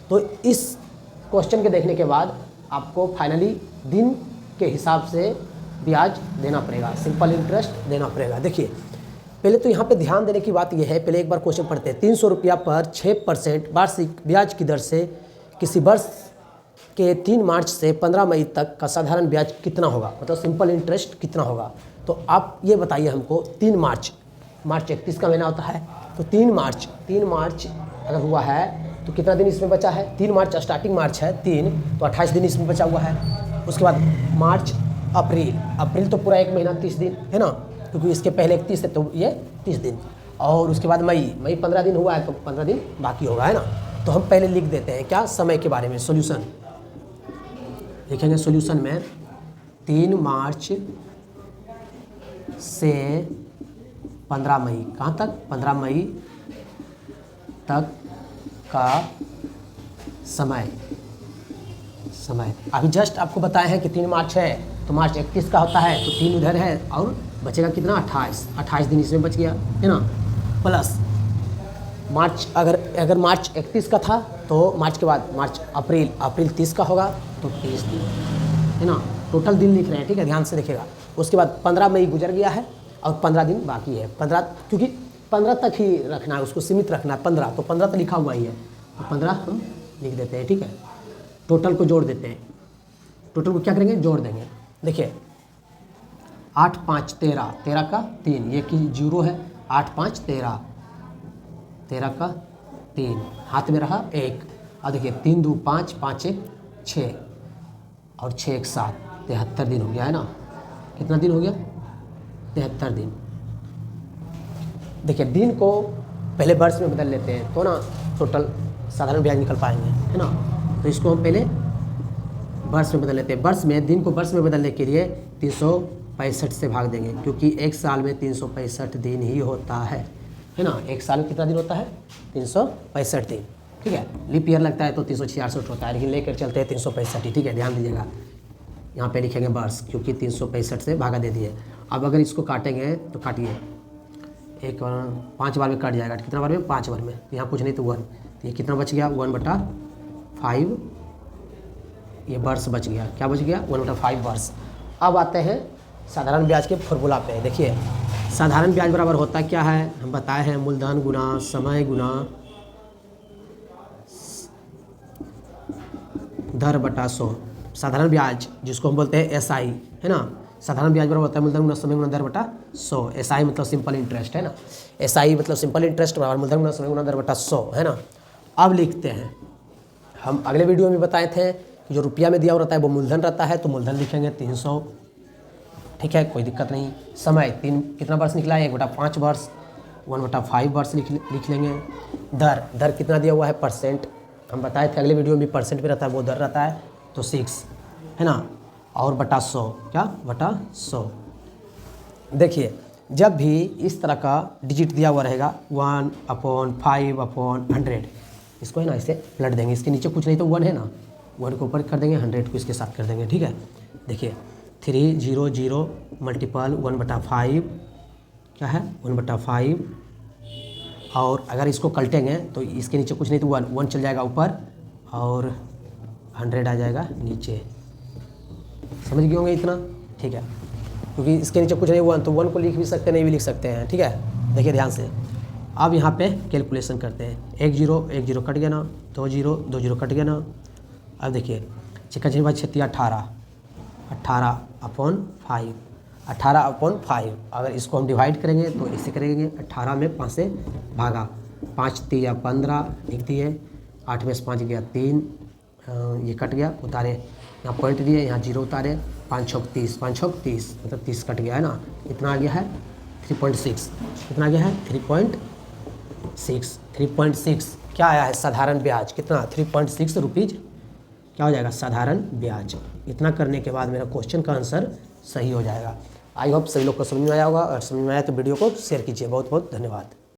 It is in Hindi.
तो इस क्वेश्चन के देखने के बाद आपको फाइनली दिन के हिसाब से ब्याज देना पड़ेगा, सिंपल इंटरेस्ट देना पड़ेगा। देखिए पहले तो यहाँ पे ध्यान देने की बात यह है, पहले एक बार क्वेश्चन पढ़ते हैं। 300 रुपया पर 6% वार्षिक ब्याज की दर से किसी वर्ष के 3 मार्च से 15 मई तक का साधारण ब्याज कितना होगा, मतलब सिंपल इंटरेस्ट कितना होगा। तो आप ये बताइए हमको 3 मार्च 31 का महीना होता है, तो 3 मार्च अगर हुआ है तो कितना दिन इसमें बचा है। 3 मार्च स्टार्टिंग मार्च है 3, तो 28 दिन इसमें बचा हुआ है। उसके बाद मार्च अप्रैल तो पूरा 1 महीना 30 दिन है ना, क्योंकि इसके पहले 31 है तो ये 30 दिन। और उसके बाद मई 15 दिन हुआ है तो 15 दिन बाकी होगा, है ना। तो हम पहले लिख देते हैं क्या, समय के बारे में सॉल्यूशन लिखेंगे। सॉल्यूशन में 3 मार्च से 15 मई, कहाँ तक, 15 मई तक का समय अभी जस्ट आपको बताए हैं कि 3 मार्च है तो मार्च 31 का होता है, तो 3 उधर है और बचेगा कितना 28 दिन इसमें बच गया, है ना। प्लस मार्च अगर मार्च 31 का था तो मार्च के बाद अप्रैल 30 का होगा तो 30 दिन, है ना। टोटल दिन लिख रहे हैं, ठीक है, ध्यान से देखिएगा। उसके बाद 15 मई गुजर गया है और 15 दिन बाकी है। 15 क्योंकि 15 तक ही रखना है, उसको सीमित रखना है। 15 तो 15 तो लिखा हुआ ही है, तो 15 हम लिख देते हैं, ठीक है। टोटल को जोड़ देते हैं, टोटल को क्या करेंगे, जोड़ देंगे। देखिए 8 5 13 का 3, ये कि 0 है, 8 5 13 का 3, हाथ में रहा 1, और देखिए 3 2 5 5 1 6 और 6 1 7, 73 दिन हो गया, है ना। कितना दिन हो गया, 73 दिन। देखिए दिन को पहले वर्ष में बदल लेते हैं तो ना टोटल साधारण ब्याज निकल पाएंगे, है ना। तो इसको हम पहले वर्ष में बदल लेते हैं। वर्ष में दिन को वर्ष में बदलने के लिए 365 से भाग देंगे, क्योंकि एक साल में 365 दिन ही होता है ना। एक साल में कितना दिन होता है, 365 दिन, ठीक है। लीप ईयर लगता है तो 366 होता है, लेकिन लेकर चलते हैं 365 ही, ठीक है। ध्यान दीजिएगा, यहाँ पे लिखेंगे वर्ष, क्योंकि 365 से भागा दे दिए। अब अगर इसको काटेंगे तो काटिए, 5 बार में कट जाएगा, कितना बार में, 5 बार में। यहाँ कुछ नहीं तो 1, तो ये कितना बच गया, 1/5, ये वर्ष बच गया। क्या बच गया, 1/5 वर्ष। अब आते हैं साधारण ब्याज के फॉर्मूला पे। देखिए साधारण ब्याज बराबर होता क्या है, हम बताए हैं, मूलधन गुना समय गुना दर बटा 100। साधारण ब्याज जिसको हम बोलते हैं SI, है ना। साधारण ब्याज बराबर होता है मूलधन गुना समय गुना दर बटा 100। SI मतलब सिंपल इंटरेस्ट, है ना। SI मतलब सिंपल इंटरेस्ट बराबर मूलधन गुना समय गुना दर बटा 100, है ना। अब लिखते हैं, हम अगले वीडियो में बताए थे कि जो रुपया में दिया हुआ रहता है वो मूलधन रहता है, तो मूलधन लिखेंगे 300, ठीक है, कोई दिक्कत नहीं। समय 3 कितना वर्ष निकला है, 1/5 वर्ष, 1/5 वर्ष लिख लेंगे। दर कितना दिया हुआ है, परसेंट, हम बताए थे अगले वीडियो में परसेंट पे रहता है, वो दर रहता है तो 6, है ना। और बटा 100, क्या बटा 100। देखिए जब भी इस तरह का डिजिट दिया हुआ रहेगा 1/5/100, इसको है ना इसे पलट देंगे, इसके नीचे कुछ नहीं तो 1 है ना, 1 को ऊपर कर देंगे, 100 को इसके साथ कर देंगे, ठीक है। देखिए 300 मल्टीपल 1/5 क्या है, 1/5, और अगर इसको कल्टेंगे तो इसके नीचे कुछ नहीं तो 1 चल जाएगा ऊपर और 100 आ जाएगा नीचे। समझ गए होंगे इतना, ठीक है, क्योंकि इसके नीचे कुछ नहीं 1, तो 1 को लिख भी सकते हैं, नहीं भी लिख सकते हैं, ठीक है। देखिए ध्यान से, अब यहाँ पे कैलकुलेशन करते हैं। 1 0 कट गया ना, 2 0 कट गया ना। अब देखिए चिक्का चिन्ह 18 18/5, 18/5। अगर इसको हम डिवाइड करेंगे तो इससे करेंगे, 18 में 5 से भागा, 5 3 15 लिख दिए, 8 में से 5 गया 3, ये कट गया, उतारे, यहाँ पॉइंट दिए, यहाँ 0 उतारे, 5 छक 30, 5 छक 30 मतलब 30 कट गया, है ना। इतना आ गया है 3.6, कितना आ गया है 3.6 क्या आया है, साधारण ब्याज कितना, 3.6 रुपीज़ क्या हो जाएगा, साधारण ब्याज। इतना करने के बाद मेरा क्वेश्चन का आंसर सही हो जाएगा। आई होप सभी लोग को समझ में आया होगा, और समझ में आया तो वीडियो को शेयर कीजिए। बहुत बहुत धन्यवाद।